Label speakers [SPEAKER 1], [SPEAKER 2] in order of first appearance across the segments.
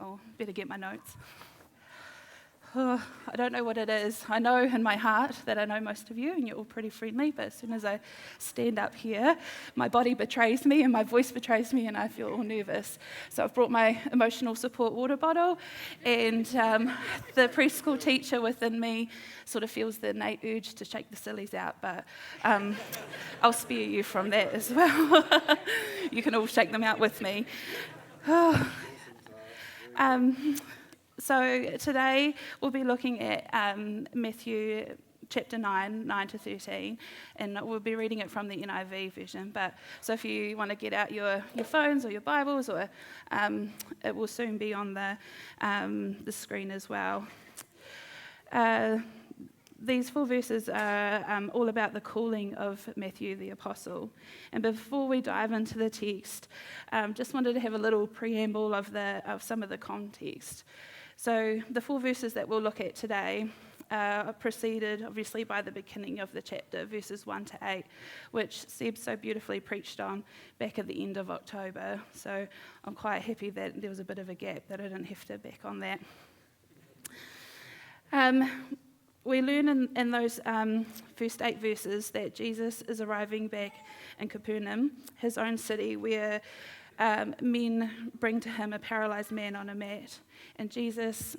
[SPEAKER 1] Oh, better get my notes. Oh, I don't know what it is. I know in my heart that I know most of you and you're all pretty friendly, but as soon as I stand up here, my body betrays me and my voice betrays me and I feel all nervous. So I've brought my emotional support water bottle, and the preschool teacher within me sort of feels the innate urge to shake the sillies out, but I'll spare you from that as well. You can all shake them out with me. So today we'll be looking at Matthew chapter 9 to 13, and we'll be reading it from the NIV version. But so if you want to get out your phones or your Bibles, or it will soon be on the screen as well. These 4 verses are all about the calling of Matthew the Apostle. And before we dive into the text, just wanted to have a little preamble of some of the context. So the 4 verses that we'll look at today are preceded, obviously, by the beginning of the chapter, verses 1 to 8, which Seb so beautifully preached on back at the end of October. So I'm quite happy that there was a bit of a gap, that I didn't have to back on that. We learn in those first 8 verses that Jesus is arriving back in Capernaum, his own city, where men bring to him a paralyzed man on a mat, and Jesus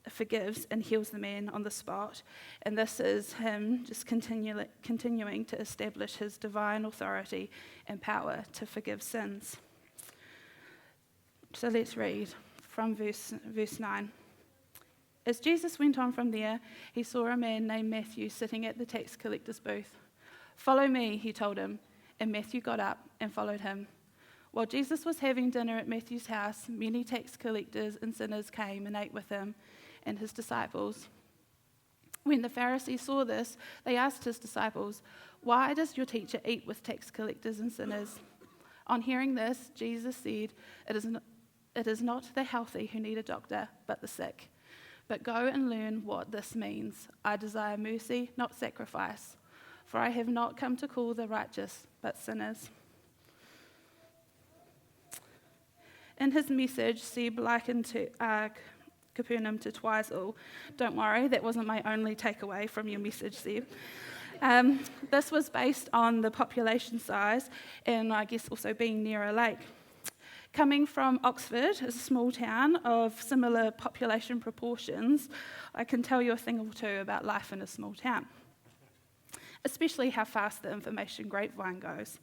[SPEAKER 1] forgives and heals the man on the spot. And this is him just continuing to establish his divine authority and power to forgive sins. So let's read from verse 9. As Jesus went on from there, he saw a man named Matthew sitting at the tax collector's booth. "Follow me," he told him, and Matthew got up and followed him. While Jesus was having dinner at Matthew's house, many tax collectors and sinners came and ate with him and his disciples. When the Pharisees saw this, they asked his disciples, "Why does your teacher eat with tax collectors and sinners?" On hearing this, Jesus said, It is not the healthy who need a doctor, but the sick. But go and learn what this means. I desire mercy, not sacrifice, for I have not come to call the righteous, but sinners." In his message, Seb likened Capernaum to Twizel. Don't worry, that wasn't my only takeaway from your message, Seb. This was based on the population size and I guess also being near a lake. Coming from Oxford, a small town of similar population proportions, I can tell you a thing or two about life in a small town, especially how fast the information grapevine goes.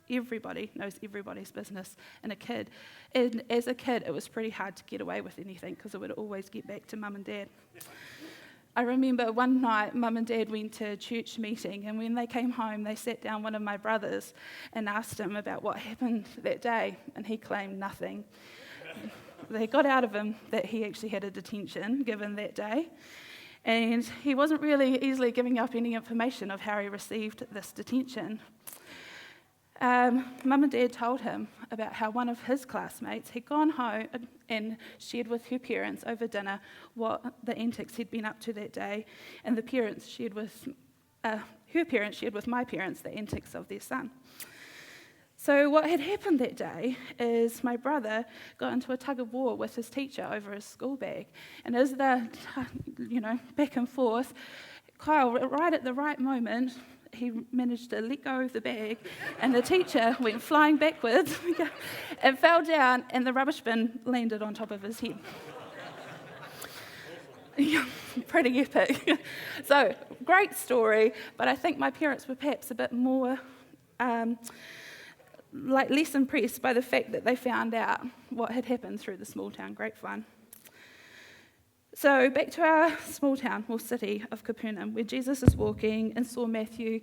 [SPEAKER 1] Everybody knows everybody's business. And as a kid, it was pretty hard to get away with anything because it would always get back to mum and dad. I remember one night, mum and dad went to a church meeting, and when they came home, they sat down one of my brothers and asked him about what happened that day, and he claimed nothing. They got out of him that he actually had a detention given that day, and he wasn't really easily giving up any information of how he received this detention. Mum and Dad told him about how one of his classmates had gone home and shared with her parents over dinner what the antics he'd been up to that day, and her parents shared with my parents the antics of their son. So what had happened that day is my brother got into a tug of war with his teacher over his school bag, and as they're, back and forth, Kyle, right at the right moment, he managed to let go of the bag, and the teacher went flying backwards and fell down, and the rubbish bin landed on top of his head. Pretty epic. So, great story, but I think my parents were perhaps a bit more, less impressed by the fact that they found out what had happened through the small town grapevine. So back to our small town, or city of Capernaum, where Jesus is walking and saw Matthew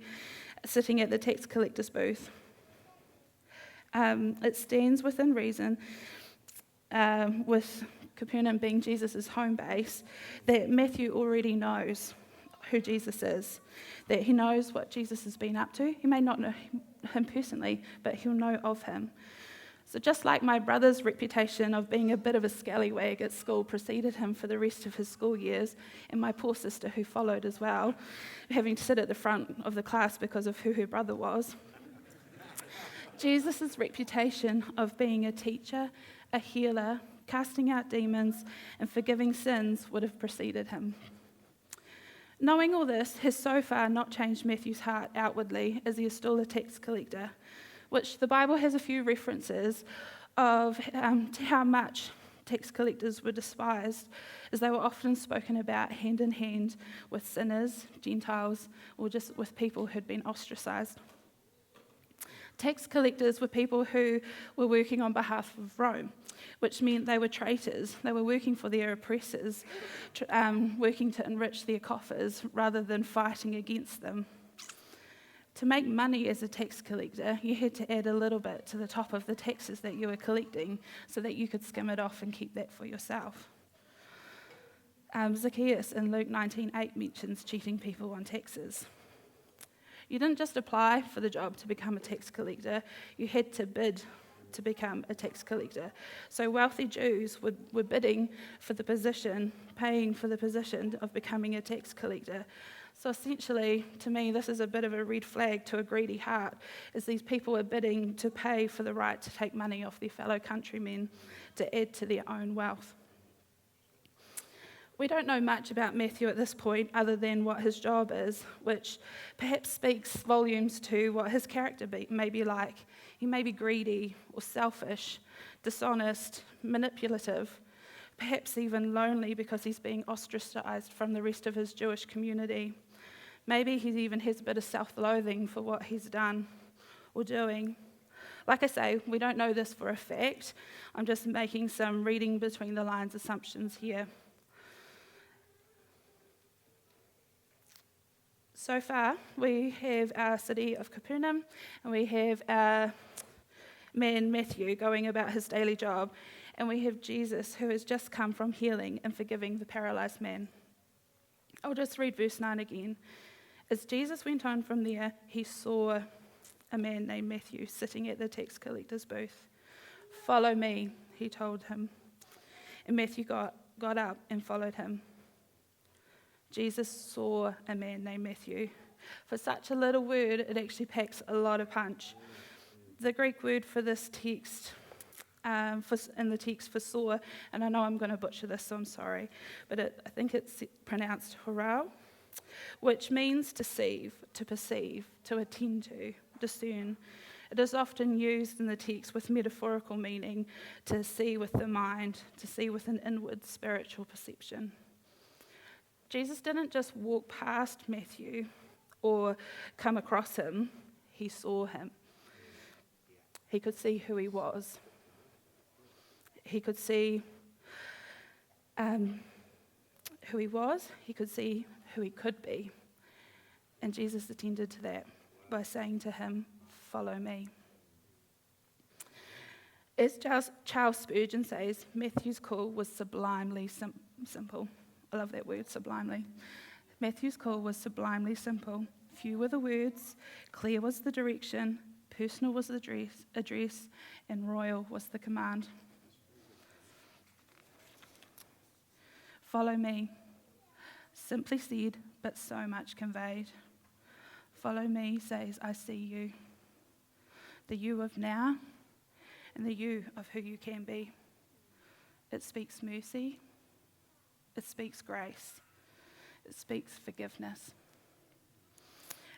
[SPEAKER 1] sitting at the tax collector's booth. It stands within reason, with Capernaum being Jesus' home base, that Matthew already knows who Jesus is, that he knows what Jesus has been up to. He may not know him personally, but he'll know of him. So just like my brother's reputation of being a bit of a scallywag at school preceded him for the rest of his school years, and my poor sister who followed as well, having to sit at the front of the class because of who her brother was, Jesus' reputation of being a teacher, a healer, casting out demons, and forgiving sins would have preceded him. Knowing all this has so far not changed Matthew's heart outwardly, as he is still a tax collector, which the Bible has a few references of to how much tax collectors were despised, as they were often spoken about hand in hand with sinners, Gentiles, or just with people who'd been ostracized. Tax collectors were people who were working on behalf of Rome, which meant they were traitors. They were working for their oppressors, working to enrich their coffers rather than fighting against them. To make money as a tax collector, you had to add a little bit to the top of the taxes that you were collecting so that you could skim it off and keep that for yourself. Zacchaeus in Luke 19:8 mentions cheating people on taxes. You didn't just apply for the job to become a tax collector, you had to bid to become a tax collector. So wealthy Jews were bidding for the position, paying for the position of becoming a tax collector. So essentially, to me, this is a bit of a red flag to a greedy heart, as these people are bidding to pay for the right to take money off their fellow countrymen to add to their own wealth. We don't know much about Matthew at this point other than what his job is, which perhaps speaks volumes to what his character may be like. He may be greedy or selfish, dishonest, manipulative, perhaps even lonely because he's being ostracized from the rest of his Jewish community. Maybe he even has a bit of self-loathing for what he's done or doing. Like I say, we don't know this for a fact. I'm just making some reading between the lines assumptions here. So far, we have our city of Capernaum, and we have our man Matthew going about his daily job, and we have Jesus who has just come from healing and forgiving the paralyzed man. I'll just read verse 9 again. As Jesus went on from there, he saw a man named Matthew sitting at the tax collector's booth. "Follow me," he told him. And Matthew got up and followed him. Jesus saw a man named Matthew. For such a little word, it actually packs a lot of punch. The Greek word for this text, in the text for saw, and I know I'm going to butcher this, so I'm sorry, but I think it's pronounced horao, which means to see, to perceive, to attend to, discern. It is often used in the text with metaphorical meaning, to see with the mind, to see with an inward spiritual perception. Jesus didn't just walk past Matthew or come across him, he saw him. He could see who he was. He could see who he was, he could see who he could be. And Jesus attended to that by saying to him, "Follow me." As Charles Spurgeon says, Matthew's call was sublimely simple. I love that word, sublimely. Matthew's call was sublimely simple. Few were the words, clear was the direction, personal was the address, and royal was the command. Follow me. Simply said, but so much conveyed. Follow me says, I see you. The you of now and the you of who you can be. It speaks mercy. It speaks grace. It speaks forgiveness.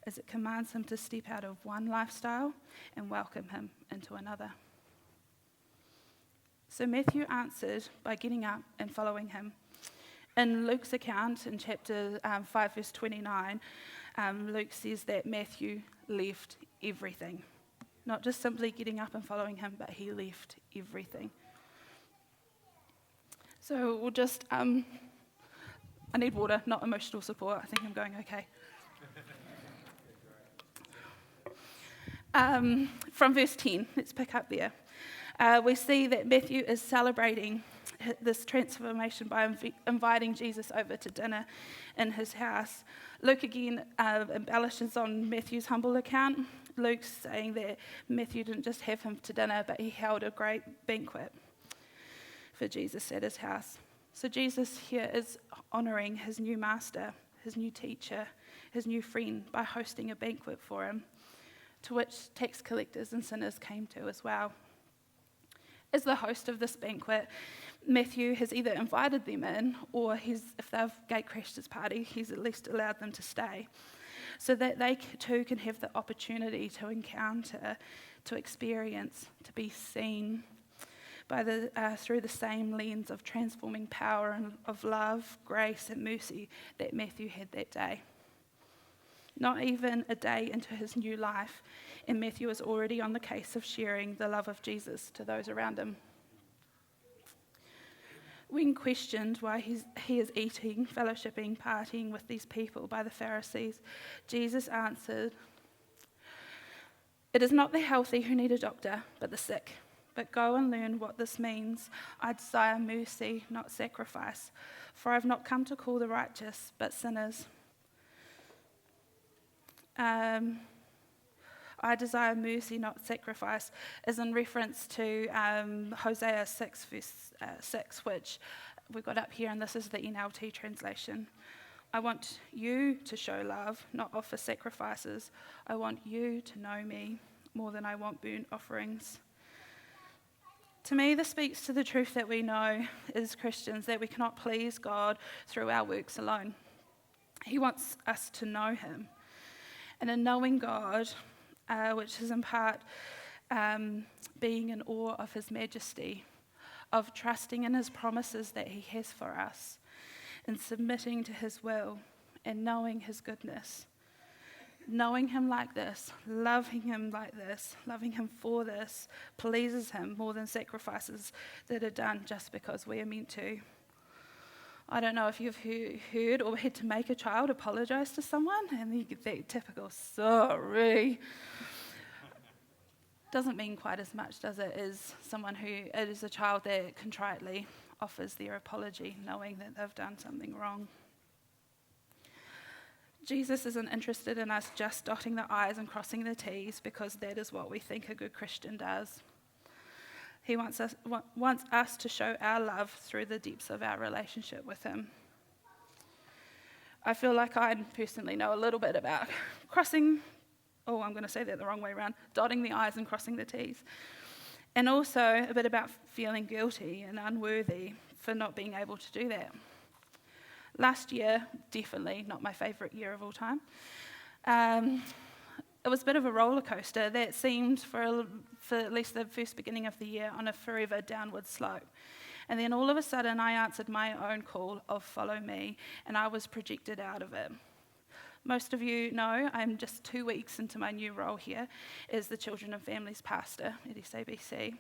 [SPEAKER 1] As it commands him to step out of one lifestyle and welcome him into another. So Matthew answered by getting up and following him. In Luke's account, in chapter 5, verse 29, Luke says that Matthew left everything. Not just simply getting up and following him, but he left everything. So we'll just, I need water, not emotional support. I think I'm going okay. From verse 10, let's pick up there. We see that Matthew is celebrating this transformation by inviting Jesus over to dinner in his house. Luke again embellishes on Matthew's humble account. Luke's saying that Matthew didn't just have him to dinner, but he held a great banquet for Jesus at his house. So Jesus here is honouring his new master, his new teacher, his new friend by hosting a banquet for him to which tax collectors and sinners came to as well. As the host of this banquet, Matthew has either invited them in, or if they've gate-crashed his party, he's at least allowed them to stay, so that they too can have the opportunity to encounter, to experience, to be seen through the same lens of transforming power and of love, grace, and mercy that Matthew had that day. Not even a day into his new life, and Matthew is already on the case of sharing the love of Jesus to those around him. When questioned why he is eating, fellowshipping, partying with these people by the Pharisees, Jesus answered, "It is not the healthy who need a doctor, but the sick. But go and learn what this means. I desire mercy, not sacrifice, for I have not come to call the righteous, but sinners." I desire mercy, not sacrifice, is in reference to Hosea 6, verse 6, which we've got up here, and this is the NLT translation. I want you to show love, not offer sacrifices. I want you to know me more than I want burnt offerings. To me, this speaks to the truth that we know as Christians, that we cannot please God through our works alone. He wants us to know him. And in knowing God, which is in part being in awe of his majesty, of trusting in his promises that he has for us, and submitting to his will, and knowing his goodness. Knowing him like this, loving him like this, loving him for this, pleases him more than sacrifices that are done just because we are meant to. I don't know if you've heard or had to make a child apologise to someone, and you get that typical sorry. Doesn't mean quite as much, does it, as someone who it is a child that contritely offers their apology, knowing that they've done something wrong. Jesus isn't interested in us just dotting the I's and crossing the T's, because that is what we think a good Christian does. He wants us to show our love through the depths of our relationship with him. I feel like I personally know a little bit about dotting the I's and crossing the T's. And also a bit about feeling guilty and unworthy for not being able to do that. Last year, definitely not my favourite year of all time. It was a bit of a roller coaster that seemed, for at least the first beginning of the year, on a forever downward slope. And then all of a sudden, I answered my own call of follow me, and I was projected out of it. Most of you know I'm just 2 weeks into my new role here as the Children and Families Pastor at SABC.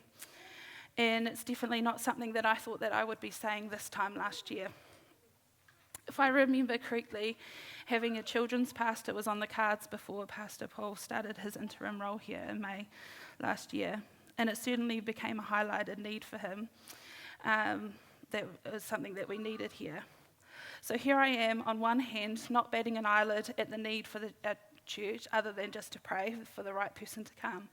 [SPEAKER 1] And it's definitely not something that I thought that I would be saying this time last year. If I remember correctly, having a children's pastor was on the cards before Pastor Paul started his interim role here in May last year. And it certainly became a highlighted need for him. That was something that we needed here. So here I am, on one hand, not batting an eyelid at the need for the church, other than just to pray for the right person to come.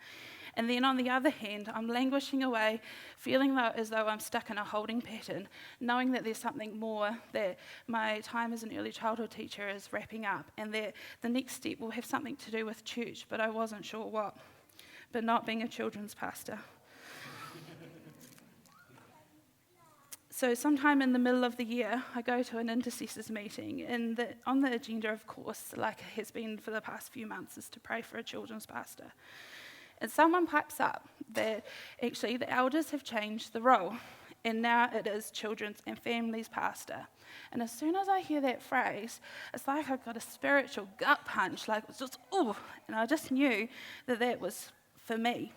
[SPEAKER 1] And then on the other hand, I'm languishing away, feeling as though I'm stuck in a holding pattern, knowing that there's something more, that my time as an early childhood teacher is wrapping up, and that the next step will have something to do with church, but I wasn't sure what. But not being a children's pastor. So sometime in the middle of the year, I go to an intercessors meeting, and on the agenda, of course, like it has been for the past few months, is to pray for a children's pastor. And someone pipes up that actually the elders have changed the role, and now it is Children's and Families Pastor. And as soon as I hear that phrase, it's like I got a spiritual gut punch, like it was just, ooh, and I just knew that was for me.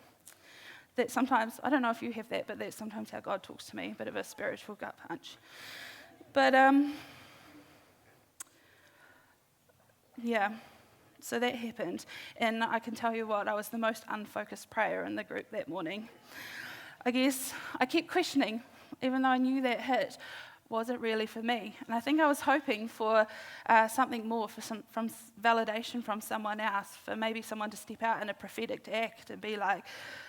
[SPEAKER 1] That sometimes, I don't know if you have that, but that's sometimes how God talks to me, a bit of a spiritual gut punch. But, so that happened, and I can tell you what, I was the most unfocused prayer in the group that morning. I guess I kept questioning, even though I knew that hit, was it really for me? And I think I was hoping for something more, from validation from someone else, for maybe someone to step out in a prophetic act and be like,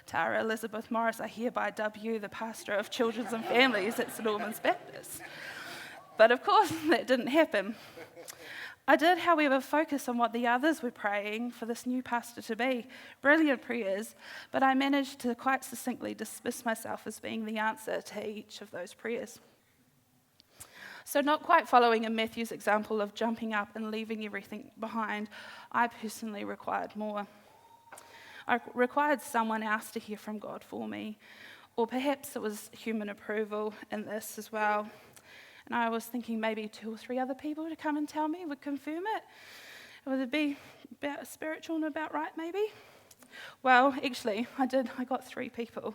[SPEAKER 1] Tara Elizabeth Morris, I hereby dub you the pastor of Children's and Families at St Albans Baptist. But of course, that didn't happen. I did, however, focus on what the others were praying for this new pastor to be. Brilliant prayers, but I managed to quite succinctly dismiss myself as being the answer to each of those prayers. So not quite following in Matthew's example of jumping up and leaving everything behind, I personally required more. I required someone else to hear from God for me, or perhaps it was human approval in this as well. And I was thinking maybe 2 or 3 other people to come and tell me would confirm it. Would it be about spiritual and about right, maybe? Well, actually, I got 3 people.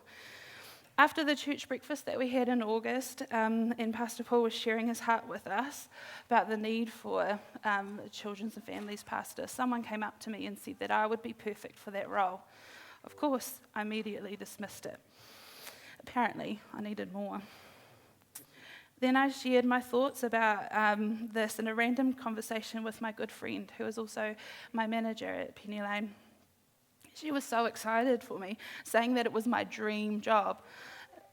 [SPEAKER 1] After the church breakfast that we had in August, and Pastor Paul was sharing his heart with us about the need for a children's and families pastor, someone came up to me and said that I would be perfect for that role. Of course, I immediately dismissed it. Apparently, I needed more. Then I shared my thoughts about this in a random conversation with my good friend, who is also my manager at Penny Lane. She was so excited for me, saying that it was my dream job.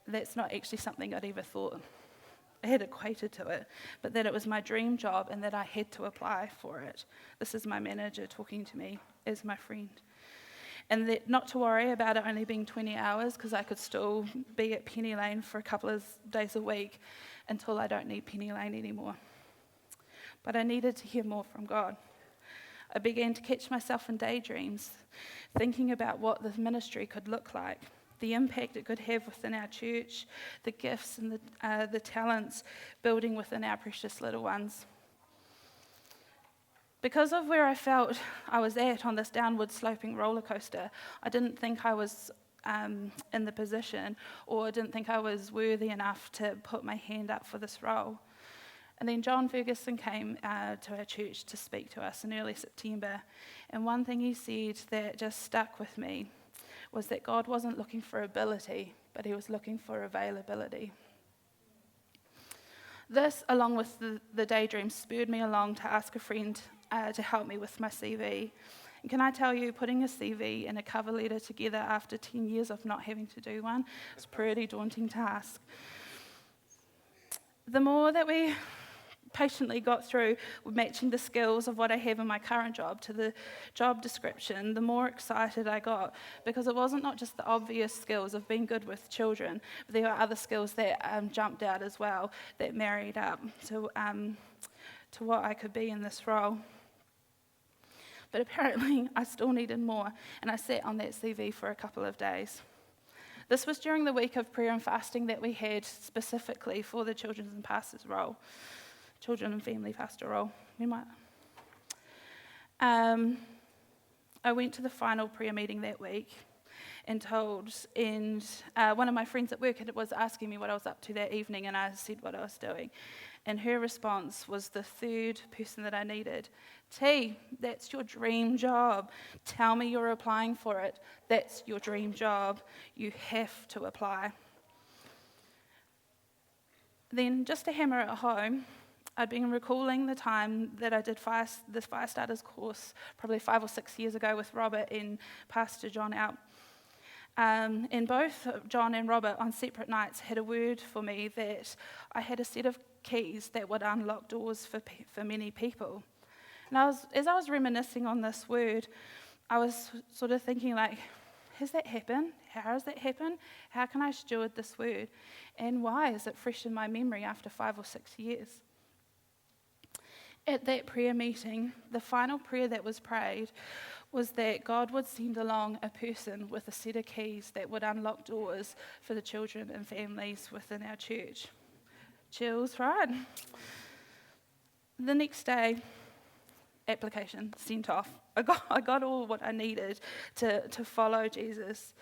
[SPEAKER 1] That's not actually something I'd ever thought. I had equated to it, but that it was my dream job and that I had to apply for it. This is my manager talking to me as my friend. And that not to worry about it only being 20 hours, because I could still be at Penny Lane for a couple of days a week until I don't need Penny Lane anymore. But I needed to hear more from God. I began to catch myself in daydreams, thinking about what the ministry could look like, the impact it could have within our church, the gifts and the talents building within our precious little ones. Because of where I felt I was at on this downward sloping roller coaster, I didn't think I was in the position, or didn't think I was worthy enough to put my hand up for this role. And then John Ferguson came to our church to speak to us in early September. And one thing he said that just stuck with me was that God wasn't looking for ability, but he was looking for availability. This, along with the daydream, spurred me along to ask a friend to help me with my CV. And can I tell you, putting a CV and a cover letter together after 10 years of not having to do one is a pretty daunting task. The more that we patiently got through matching the skills of what I have in my current job to the job description, the more excited I got, because it wasn't not just the obvious skills of being good with children, but there were other skills that jumped out as well that married up to what I could be in this role. But apparently I still needed more, and I sat on that CV for a couple of days. This was during the week of prayer and fasting that we had specifically for the children's and pastors role. Children and family pastor role. I went to the final prayer meeting that week and one of my friends at work was asking me what I was up to that evening, and I said what I was doing. And her response was the third person that I needed. T, that's your dream job. Tell me you're applying for it. That's your dream job. You have to apply. Then, just to hammer it home, I'd been recalling the time that I did this Fire Starters course probably 5 or 6 years ago with Robert and Pastor John out. And both John and Robert on separate nights had a word for me that I had a set of keys that would unlock doors for many people. And as I was reminiscing on this word, I was sort of thinking like, has that happened? How has that happened? How can I steward this word? And why is it fresh in my memory after 5 or 6 years? At that prayer meeting, the final prayer that was prayed was that God would send along a person with a set of keys that would unlock doors for the children and families within our church. Chills, right? The next day, application sent off. I got all what I needed to follow Jesus.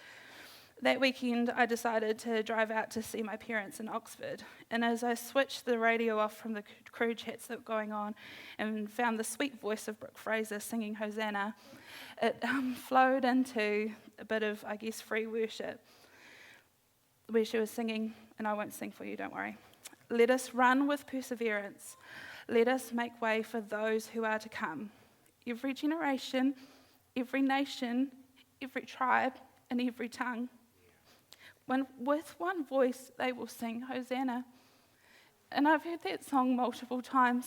[SPEAKER 1] That weekend, I decided to drive out to see my parents in Oxford. And as I switched the radio off from the crew chats that were going on and found the sweet voice of Brooke Fraser singing Hosanna, it flowed into a bit of, I guess, free worship, where she was singing, and I won't sing for you, don't worry. Let us run with perseverance. Let us make way for those who are to come. Every generation, every nation, every tribe, and every tongue. With one voice, they will sing Hosanna. And I've heard that song multiple times,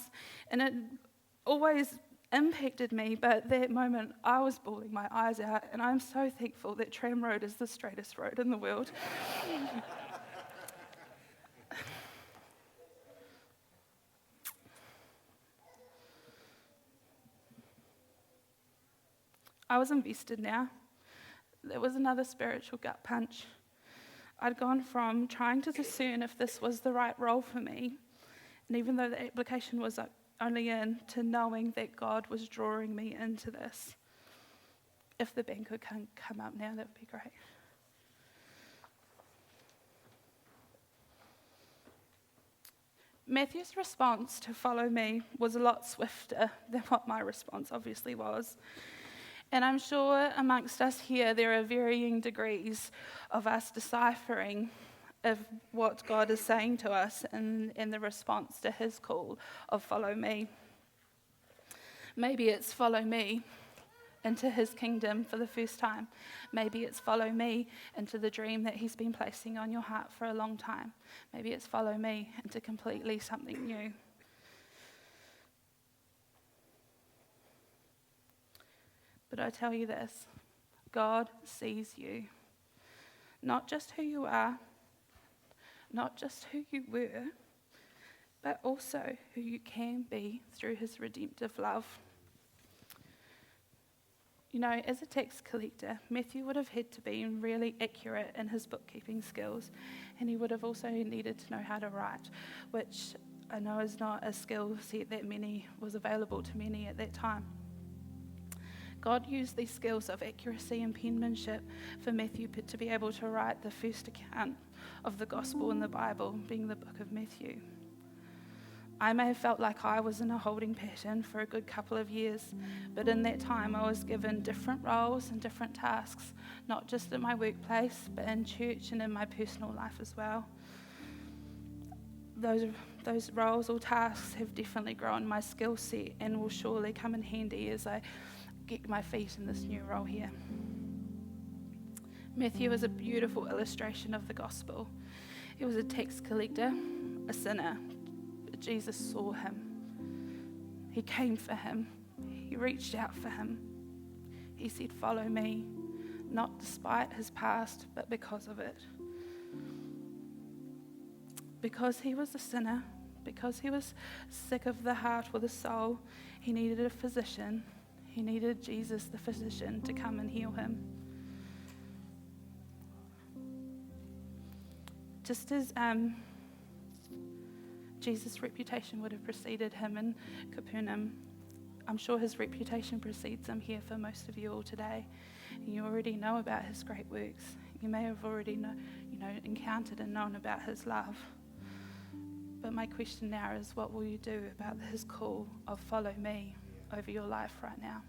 [SPEAKER 1] and always impacted me, but at that moment I was bawling my eyes out, and I'm so thankful that Tram Road is the straightest road in the world. I was invested now. There was another spiritual gut punch. I'd gone from trying to discern if this was the right role for me, and even though the application was only in, to knowing that God was drawing me into this. If the band could come up now, that would be great. Matthew's response to follow me was a lot swifter than what my response obviously was. And I'm sure amongst us here, there are varying degrees of us deciphering of what God is saying to us in the response to his call of follow me. Maybe it's follow me into his kingdom for the first time. Maybe it's follow me into the dream that he's been placing on your heart for a long time. Maybe it's follow me into completely something new. But I tell you this, God sees you. Not just who you are, not just who you were, but also who you can be through his redemptive love. You know, as a tax collector, Matthew would have had to be really accurate in his bookkeeping skills, and he would have also needed to know how to write, which I know is not a skill set that was available to many at that time. God used these skills of accuracy and penmanship for Matthew to be able to write the first account of the gospel in the Bible, being the book of Matthew. I may have felt like I was in a holding pattern for a good couple of years, but in that time I was given different roles and different tasks, not just in my workplace, but in church and in my personal life as well. Those roles or tasks have definitely grown my skill set and will surely come in handy as I get my feet in this new role here. Matthew is a beautiful illustration of the gospel. He was a tax collector, a sinner, but Jesus saw him. He came for him. He reached out for him. He said, "Follow me," not despite his past, but because of it. Because he was a sinner, because he was sick of the heart or the soul, he needed a physician. He needed Jesus, the physician, to come and heal him. Just as Jesus' reputation would have preceded him in Capernaum, I'm sure his reputation precedes him here for most of you all today. You already know about his great works. You may have already encountered and known about his love. But my question now is, what will you do about his call of follow me over your life right now?